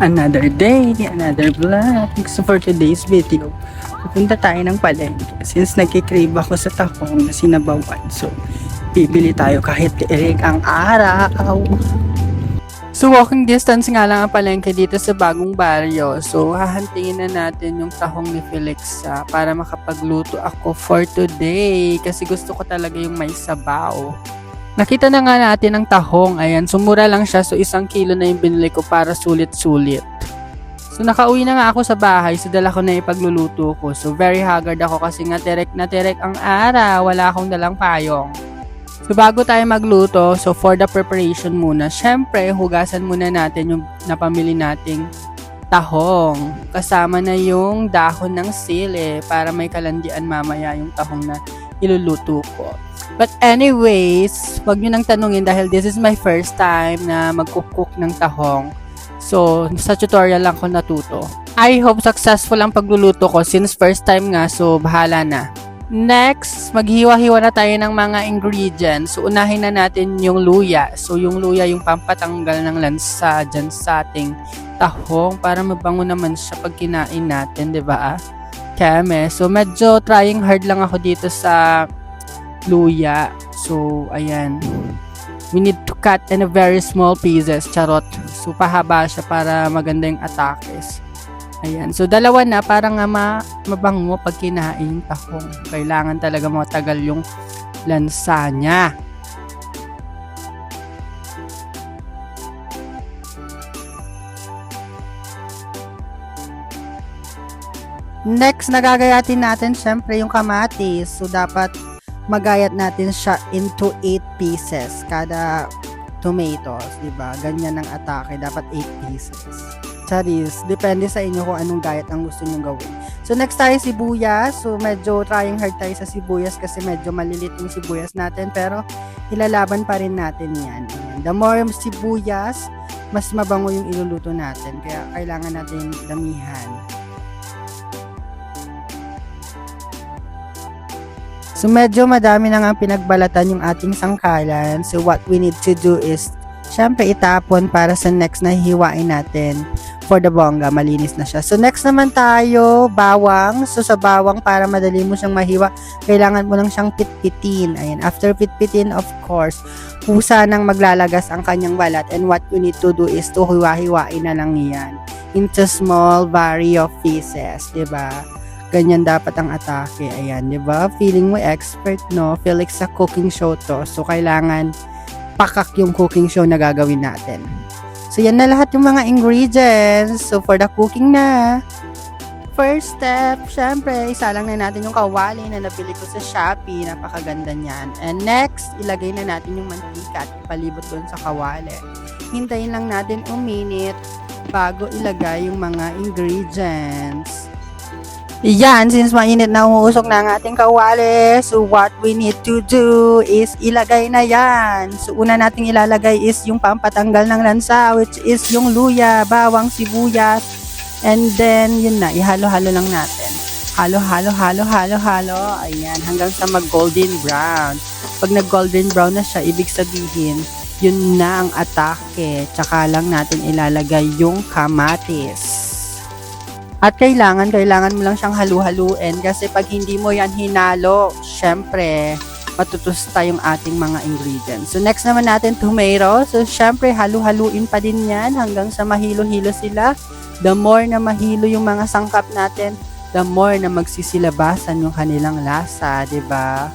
Another day, another vlog. So for today's video, pupunta tayo ng palengke. Since nagkikrave ako sa tahong na sinabawan, so bibili tayo kahit tirik ang araw. So walking distance nga lang ang palengke dito sa bagong baryo. So hahantingin na natin yung tahong ni Felix para makapagluto ako for today. Kasi gusto ko talaga yung may sabaw. Nakita na nga natin ang tahong. Ayan, sumura lang siya. So 1 kilo na yung binili ko para sulit-sulit. So nakauwi na nga ako sa bahay. So dala ko na ipagluluto ko. So very haggard ako kasi nga terek na terek ang araw. Wala akong dalang payong. So bago tayo magluto, so for the preparation muna, syempre hugasan muna natin yung napamili nating tahong. Kasama na yung dahon ng sili para may kalandian mamaya yung tahong na iluluto ko. But anyways, wag nyo nang tanungin dahil this is my first time na magkukuk ng tahong. So sa tutorial lang ko natuto. I hope successful ang pagluluto ko since first time nga, so bahala na. Next, maghiwa-hiwa na tayo ng mga ingredients. So, unahin na natin yung luya. So, yung luya, yung pampatanggal ng lansa dyan sa ating tahong para mabango naman siya pag kinain natin, di ba? Keme. So, medyo trying hard lang ako dito sa luya. So, ayan. We need to cut in a very small pieces. Charot. So, pahaba siya para maganda yung atakes. Ayan. So, dalawa na para nga mabango pag kinain yung tahong. Kailangan talaga matagal yung lansa niya. Next, nagagayatin natin syempre yung kamatis. So, dapat magayat natin siya into 8 pieces. Kada tomatoes, diba? Ganyan ang atake. Dapat 8 pieces. Charis, depende sa inyo kung anong gayat ang gusto nyo gawin. So next tayo sibuyas. So medyo trying hard tayo sa sibuyas kasi medyo malilit yung sibuyas natin pero ilalaban pa rin natin yan. The more sibuyas, mas mabango yung iluluto natin. Kaya kailangan natin damihan. So medyo madami na nga pinagbalatan yung ating sangkalan. So what we need to do is syempre itapon para sa next na hihiwain natin. For the bongga, malinis na siya. So next naman tayo, bawang. So sa bawang, para madali mo siyang mahiwa, kailangan mo lang siyang pitpitin. Ayan, after pitpitin, of course, kusa nang maglalagas ang kanyang balat. And what you need to do is to hiwa-hiwain na lang yan into small variety of pieces, diba? Ganyan dapat ang atake. Ayan, diba? Feeling mo expert, no? Felix sa cooking show to. So kailangan pakak yung cooking show na gagawin natin. So, yan na lahat yung mga ingredients. So, for the cooking na. First step, syempre, isa lang na natin yung kawali na nabili ko sa Shopee. Napakaganda niyan. And next, ilagay na natin yung mantika at ipalibot doon sa kawali. Hintayin lang natin uminit bago ilagay yung mga ingredients. Yan, since mainit na uusok na ang ating kawali, so what we need to do is ilagay na yan. So una nating ilalagay is yung pampatanggal ng lansa, which is yung luya, bawang, sibuyas, and then yun na, ihalo-halo lang natin. Halo. Ayan, hanggang sa mag-golden brown. Pag nag-golden brown na siya, ibig sabihin, yun na ang atake. Tsaka lang natin ilalagay yung kamatis. At kailangan mo lang siyang halu-haluin kasi pag hindi mo yan hinalo, syempre, matutusta yung ating mga ingredients. So, next naman natin, tomato. So, syempre, halu-haluin pa din yan hanggang sa mahilo-hilo sila. The more na mahilo yung mga sangkap natin, the more na magsisilabasan yung kanilang lasa, diba?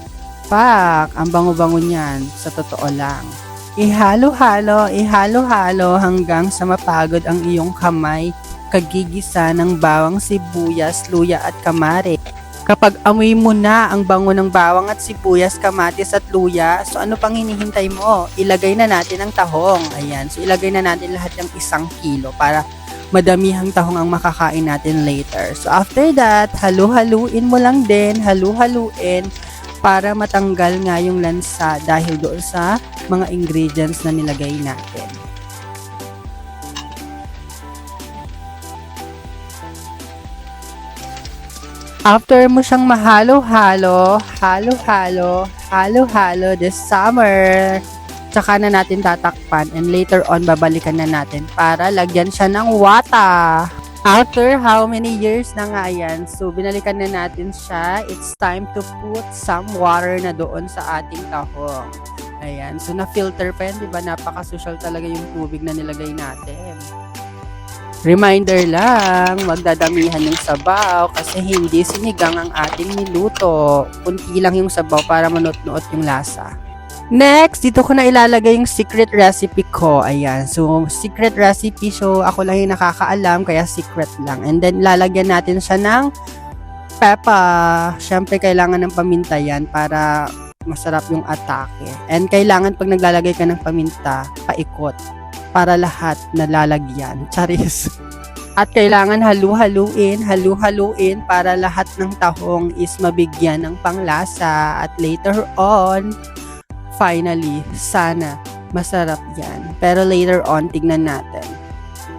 Pak, ang bango-bango niyan, sa totoo lang. Ihalo-halo hanggang sa mapagod ang iyong kamay kagigisa ng bawang, sibuyas, luya at kamare. Kapag amoy mo na ang bango ng bawang at sibuyas, kamatis at luya, so ano pang hinihintay mo? Ilagay na natin ang tahong. Ayan, so ilagay na natin lahat ng 1 kilo para madamihang tahong ang makakain natin later. So after that, halu-haluin mo lang din, halu-haluin para matanggal nga yung lansa dahil doon sa mga ingredients na nilagay natin. After mo siyang mahalo-halo this summer, Tsaka na natin tatakpan and later on babalikan na natin para lagyan siya ng wata. After how many years na nga yan, so binalikan na natin siya. It's time to put some water na doon sa ating tahong. Ayan, so na-filter pa yan, diba? Napaka-social talaga yung tubig na nilagay natin. Reminder lang, magdadamihan ng sabaw kasi hindi sinigang ang ating niluto. Kunti lang yung sabaw para manot-nuot yung lasa. Next, dito ko na ilalagay yung secret recipe ko. Ayan. So, secret recipe. So, ako lang yung nakakaalam, kaya secret lang. And then, lalagyan natin siya ng pepa. Siyempre, kailangan ng paminta yan para masarap yung atake. And kailangan pag naglalagay ka ng paminta, paikot. Para lahat nalalagyan. Charis. At kailangan halu-haluin para lahat ng tahong is mabigyan ng panglasa. At later on, finally, sana masarap yan. Pero later on, tignan natin.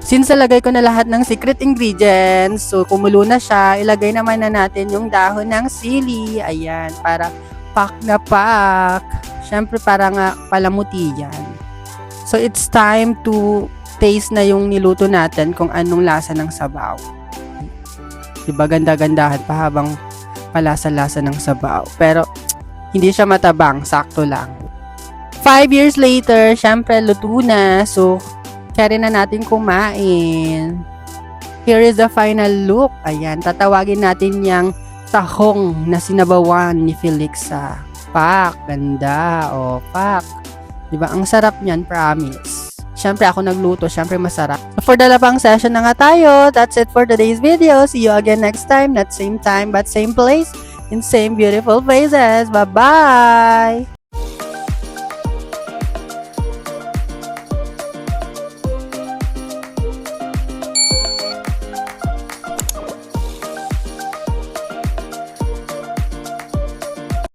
Since nalagay ko na lahat ng secret ingredients, so kumulo na siya, ilagay naman na natin yung dahon ng sili. Ayan, para pak na pak. Siyempre, para nga palamuti yan. So, it's time to taste na yung niluto natin kung anong lasa ng sabaw. Diba, ganda-gandahan pa habang palasa-lasa ng sabaw. Pero, hindi siya matabang, sakto lang. 5 years later, syempre, luto na. So, kaya na natin kumain. Here is the final look. Ayan, tatawagin natin yung tahong na sinabawan ni Felix sa pak. Ganda, o pak. Diba? Ang sarap niyan, promise. Siyempre, ako nagluto. Siyempre, masarap. For the labang session na nga tayo. That's it for today's video. See you again next time. Not same time, but same place. In same beautiful places. Bye-bye!